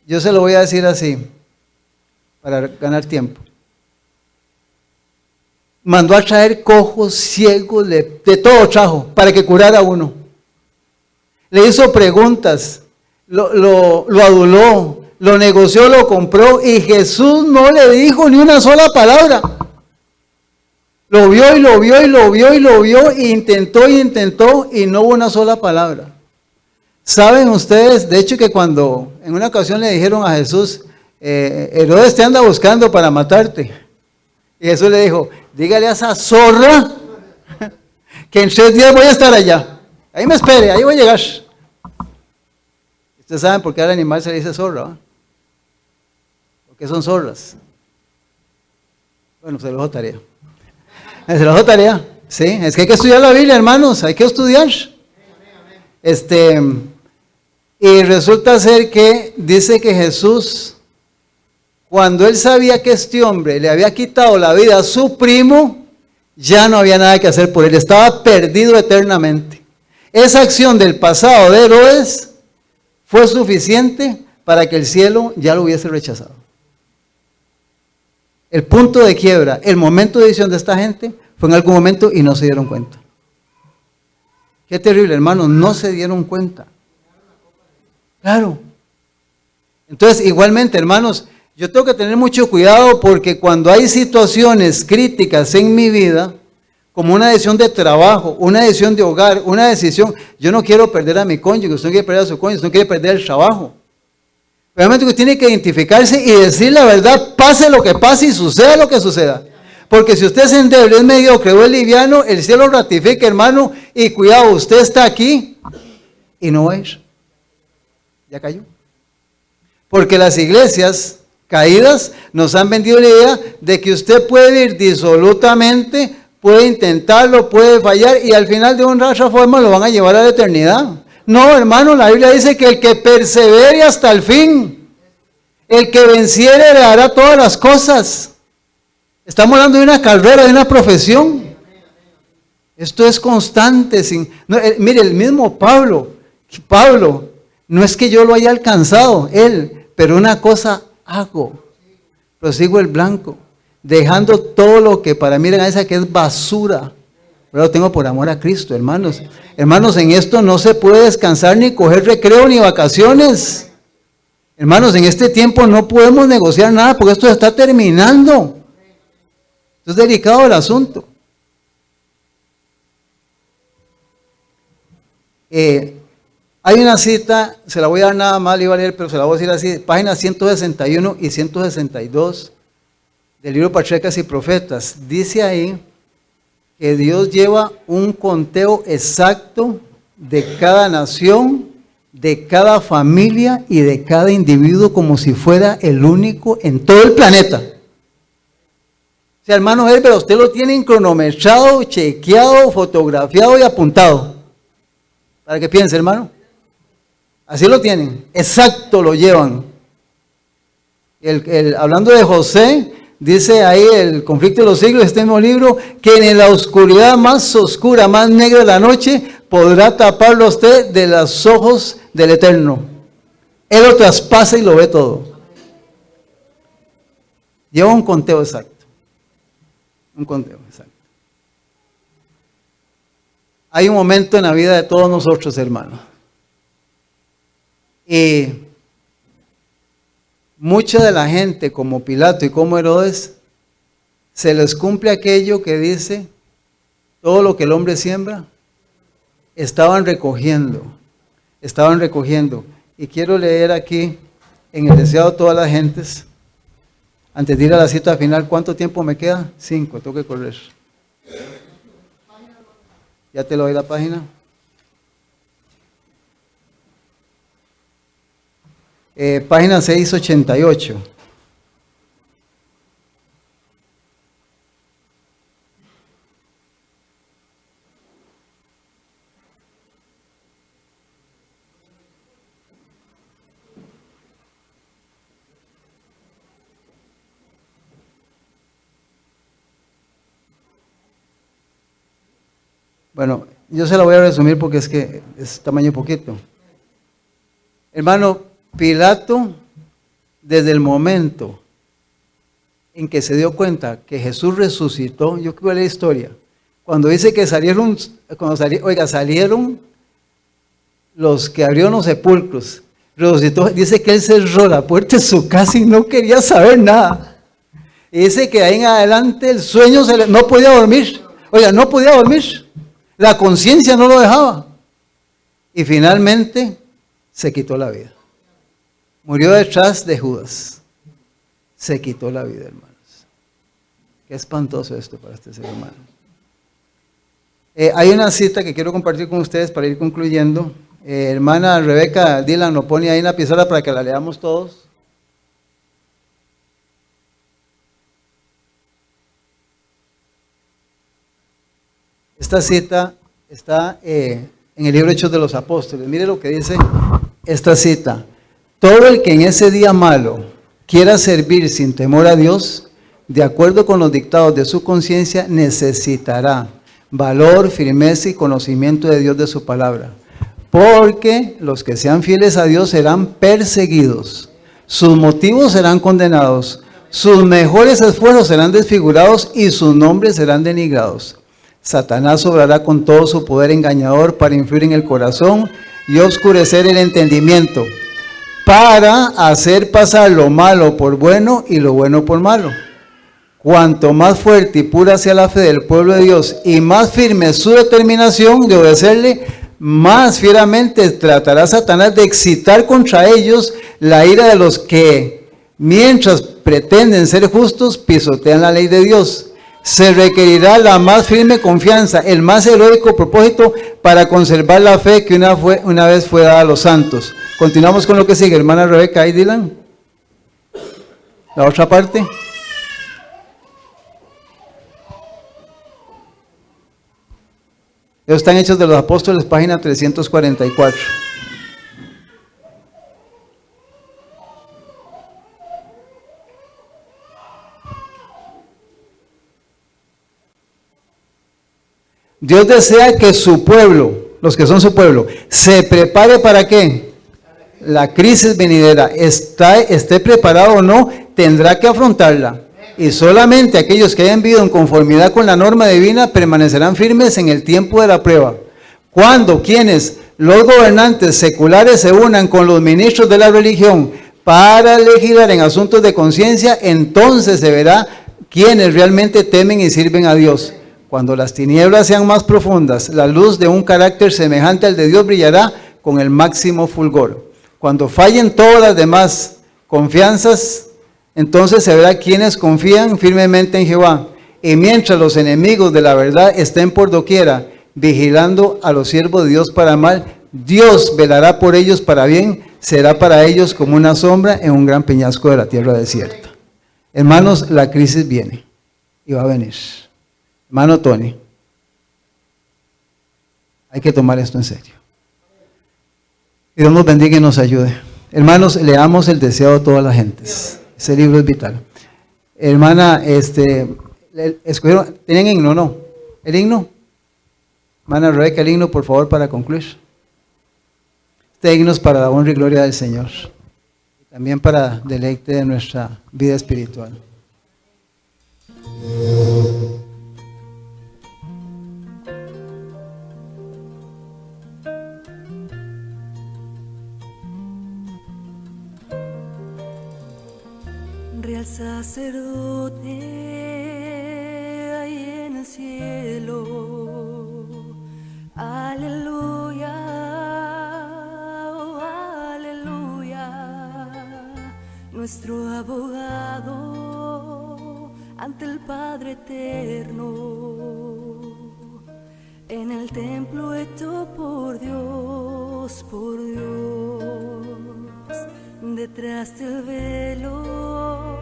yo se lo voy a decir así, para ganar tiempo. Mandó a traer cojos, ciegos, de todo trajo, para que curara a uno. Le hizo preguntas, lo aduló, lo negoció, lo compró, y Jesús no le dijo ni una sola palabra. Lo vio, intentó y no hubo una sola palabra. ¿Saben ustedes? De hecho que cuando en una ocasión le dijeron a Jesús, Herodes te anda buscando para matarte. Y Jesús le dijo, dígale a esa zorra que en 3 días voy a estar allá. Ahí me espere, ahí voy a llegar. Ustedes saben por qué al animal se le dice zorra, ¿no? Porque son zorras. Bueno, se lo dejo tarea. Sí, es que hay que estudiar la Biblia, hermanos, hay que estudiar. Y resulta ser que dice que Jesús, cuando él sabía que este hombre le había quitado la vida a su primo, ya no había nada que hacer por él, estaba perdido eternamente. Esa acción del pasado de Herodes fue suficiente para que el cielo ya lo hubiese rechazado. El punto de quiebra, el momento de decisión de esta gente fue en algún momento y no se dieron cuenta. Qué terrible, hermanos, no se dieron cuenta. Claro. Entonces, igualmente, hermanos, yo tengo que tener mucho cuidado porque cuando hay situaciones críticas en mi vida, como una decisión de trabajo, una decisión de hogar, una decisión, yo no quiero perder a mi cónyuge, usted no quiere perder a su cónyuge, usted no quiere perder el trabajo. Realmente usted tiene que identificarse y decir la verdad, pase lo que pase y suceda lo que suceda. Porque si usted es endeble, es mediocre o es liviano, el cielo ratifica, hermano, y cuidado, usted está aquí y no va a ir. Ya cayó. Porque las iglesias caídas nos han vendido la idea de que usted puede vivir disolutamente, puede intentarlo, puede fallar y al final de una otra forma lo van a llevar a la eternidad. No, hermano, la Biblia dice que el que persevere hasta el fin, el que venciere le hará todas las cosas. Estamos hablando de una carrera, de una profesión. Esto es constante. Mire, el mismo Pablo, no es que yo lo haya alcanzado, él, pero una cosa hago, prosigo el blanco, dejando todo lo que para mí era esa que es basura. Pero lo tengo por amor a Cristo, hermanos. Hermanos, en esto no se puede descansar ni coger recreo ni vacaciones. Hermanos, en este tiempo no podemos negociar nada porque esto está terminando. Esto es delicado el asunto. Hay una cita, se la voy a dar nada más, le iba a leer, pero se la voy a decir así, páginas 161 y 162 del libro Patriarcas y Profetas. Dice ahí que Dios lleva un conteo exacto de cada nación, de cada familia y de cada individuo como si fuera el único en todo el planeta. O sea, hermano Herbert, usted lo tiene cronometrado, chequeado, fotografiado y apuntado. Para que piense, hermano. Así lo tienen, exacto lo llevan. Hablando de José, dice ahí el conflicto de los siglos, este mismo libro, que en la oscuridad más oscura, más negra de la noche, podrá taparlo a usted de los ojos del Eterno. Él lo traspasa y lo ve todo. Lleva un conteo exacto. Un conteo exacto. Hay un momento en la vida de todos nosotros, hermanos. Y mucha de la gente, como Pilato y como Herodes, se les cumple aquello que dice, todo lo que el hombre siembra, estaban recogiendo. Y quiero leer aquí, en el deseado de todas las gentes, antes de ir a la cita final, ¿cuánto tiempo me queda? 5, tengo que correr. ¿Ya te lo doy la página? Página 688. Bueno, yo se la voy a resumir porque es que es tamaño poquito. Hermano, Pilato, desde el momento en que se dio cuenta que Jesús resucitó, yo quiero la historia, cuando dice que salieron los que abrieron los sepulcros, resucitó, dice que él cerró la puerta de su casa y no quería saber nada. Y dice que ahí en adelante el sueño no podía dormir, no podía dormir, la conciencia no lo dejaba. Y finalmente se quitó la vida. Murió detrás de Judas. Se quitó la vida, hermanos. Qué espantoso esto para este ser humano. Hay una cita que quiero compartir con ustedes para ir concluyendo. Hermana Rebeca Dylan lo pone ahí en la pizarra para que la leamos todos. Esta cita está en el libro Hechos de los Apóstoles. Mire lo que dice esta cita. Todo el que en ese día malo quiera servir sin temor a Dios, de acuerdo con los dictados de su conciencia, necesitará valor, firmeza y conocimiento de Dios de su palabra. porque los que sean fieles a Dios serán perseguidos, sus motivos serán condenados, sus mejores esfuerzos serán desfigurados y sus nombres serán denigrados. Satanás obrará con todo su poder engañador para influir en el corazón y oscurecer el entendimiento, para hacer pasar lo malo por bueno y lo bueno por malo. Cuanto más fuerte y pura sea la fe del pueblo de Dios y más firme su determinación de obedecerle, más fieramente tratará Satanás de excitar contra ellos la ira de los que, mientras pretenden ser justos, pisotean la ley de Dios. Se requerirá la más firme confianza, el más heroico propósito para conservar la fe que una vez fue dada a los santos. Continuamos con lo que sigue, hermana Rebeca y Dylan. La otra parte. Ellos están Hechos de los Apóstoles, página 344. Dios desea que su pueblo, los que son su pueblo, se prepare para ¿qué? La crisis venidera. Esté preparado o no, tendrá que afrontarla. Y solamente aquellos que hayan vivido en conformidad con la norma divina permanecerán firmes en el tiempo de la prueba. Cuando quienes, los gobernantes seculares, se unan con los ministros de la religión para legislar en asuntos de conciencia, entonces se verá quienes realmente temen y sirven a Dios. Cuando las tinieblas sean más profundas, la luz de un carácter semejante al de Dios brillará con el máximo fulgor. Cuando fallen todas las demás confianzas, entonces se verá quienes confían firmemente en Jehová. Y mientras los enemigos de la verdad estén por doquiera, vigilando a los siervos de Dios para mal, Dios velará por ellos para bien, será para ellos como una sombra en un gran peñasco de la tierra desierta. Hermanos, la crisis viene y va a venir. Hermano Tony, hay que tomar esto en serio. Y Dios nos bendiga y nos ayude. Hermanos, leamos El deseo de todas las gentes. Ese libro es vital. Hermana, escogieron, ¿tenían himno o no? ¿El himno? Hermana Rebeca, el himno, por favor, para concluir. Este himno es para la honra y gloria del Señor. Y también para deleite de nuestra vida espiritual. Real sacerdote ahí en el cielo, aleluya, oh, aleluya, nuestro abogado ante el Padre eterno, en el templo hecho por Dios, detrás del velo,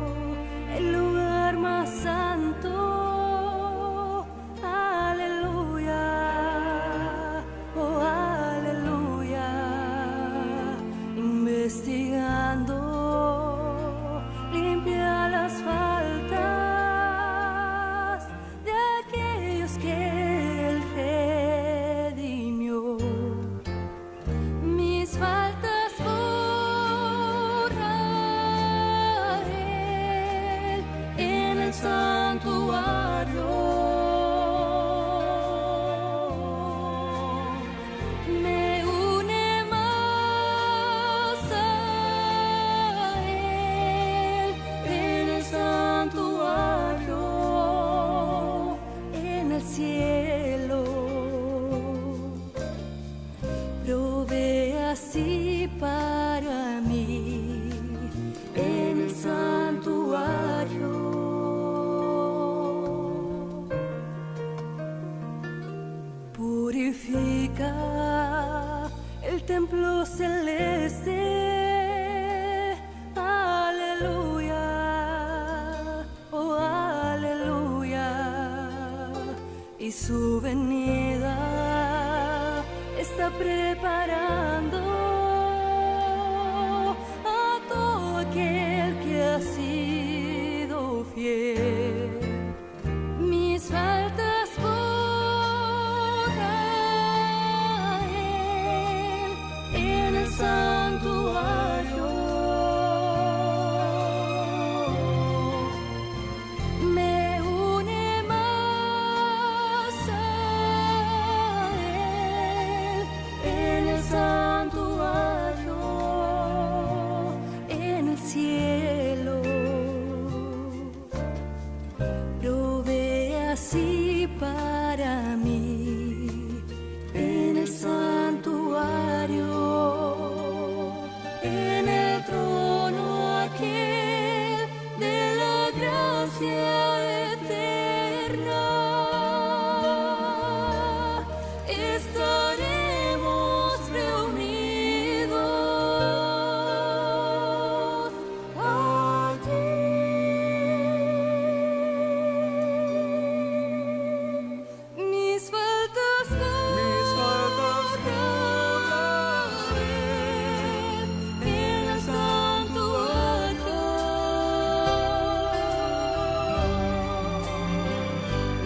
el lugar más santo, aleluya, oh aleluya, investigando, limpia las faltas de aquellos que Él redimió, mis faltas. Santuario me une más a Él en el santuario, en el cielo. Provee así para mí en el santuario. Purifica el templo celeste, aleluya, oh aleluya, y su venida está preparando a todo aquel que ha sido fiel. Mis faltas por Él así para mí en el santuario, en el trono aquel de la gracia eterna. Estaremos reunidos allí. Mis faltas borraré en el santuario.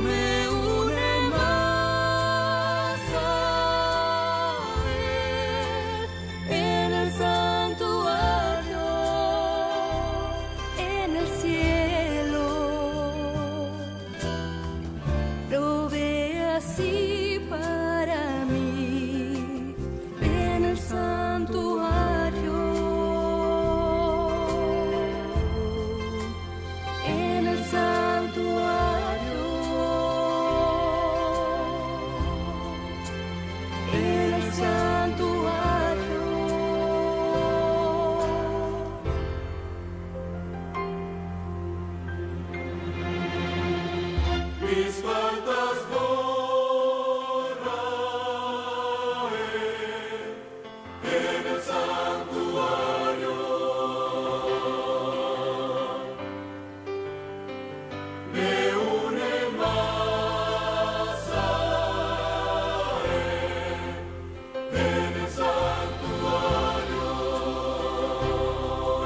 Me une más a él en el santuario, en el cielo. Provee así para mí en el santuario, en el santuario, en el santuario. Mis faltas borraré en el santuario. Me une más a él en el santuario,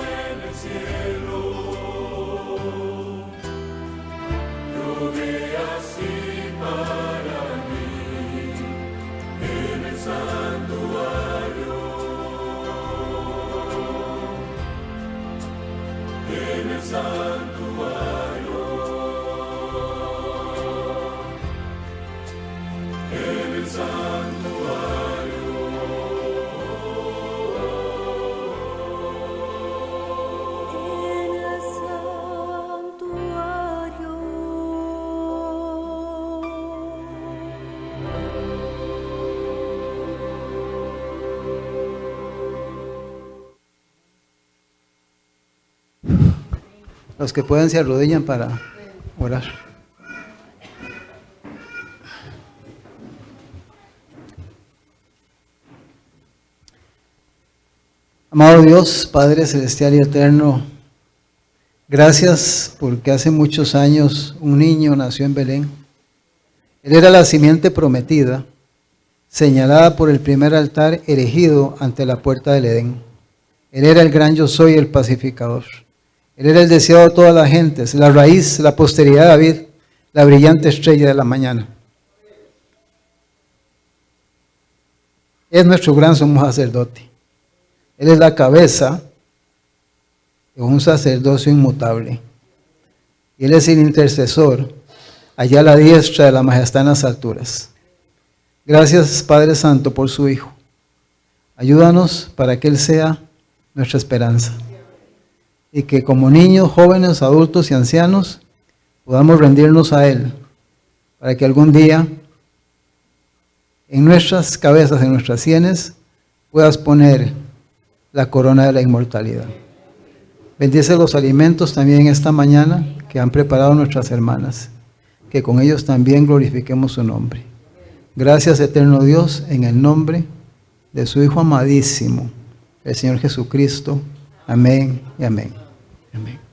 en el cielo. Provee así para mí en el santuario, en el santuario, en el santuario. En el Los que pueden se arrodillan para orar. Amado Dios, Padre Celestial y Eterno, gracias porque hace muchos años un niño nació en Belén. Él era la simiente prometida, señalada por el primer altar erigido ante la puerta del Edén. Él era el gran yo soy, el pacificador. Él era el deseado de todas las gentes, la raíz, la posteridad de David, la brillante estrella de la mañana. Es nuestro gran sumo sacerdote. Él es la cabeza de un sacerdocio inmutable. Y Él es el intercesor, allá a la diestra de la majestad en las alturas. Gracias, Padre Santo, por su Hijo. Ayúdanos para que Él sea nuestra esperanza. Y que como niños, jóvenes, adultos y ancianos podamos rendirnos a Él, para que algún día en nuestras cabezas, en nuestras sienes, puedas poner la corona de la inmortalidad. Bendice los alimentos también esta mañana que han preparado nuestras hermanas, que con ellos también glorifiquemos su nombre. Gracias, eterno Dios, en el nombre de su Hijo amadísimo, el Señor Jesucristo. Amén y amén. Amén.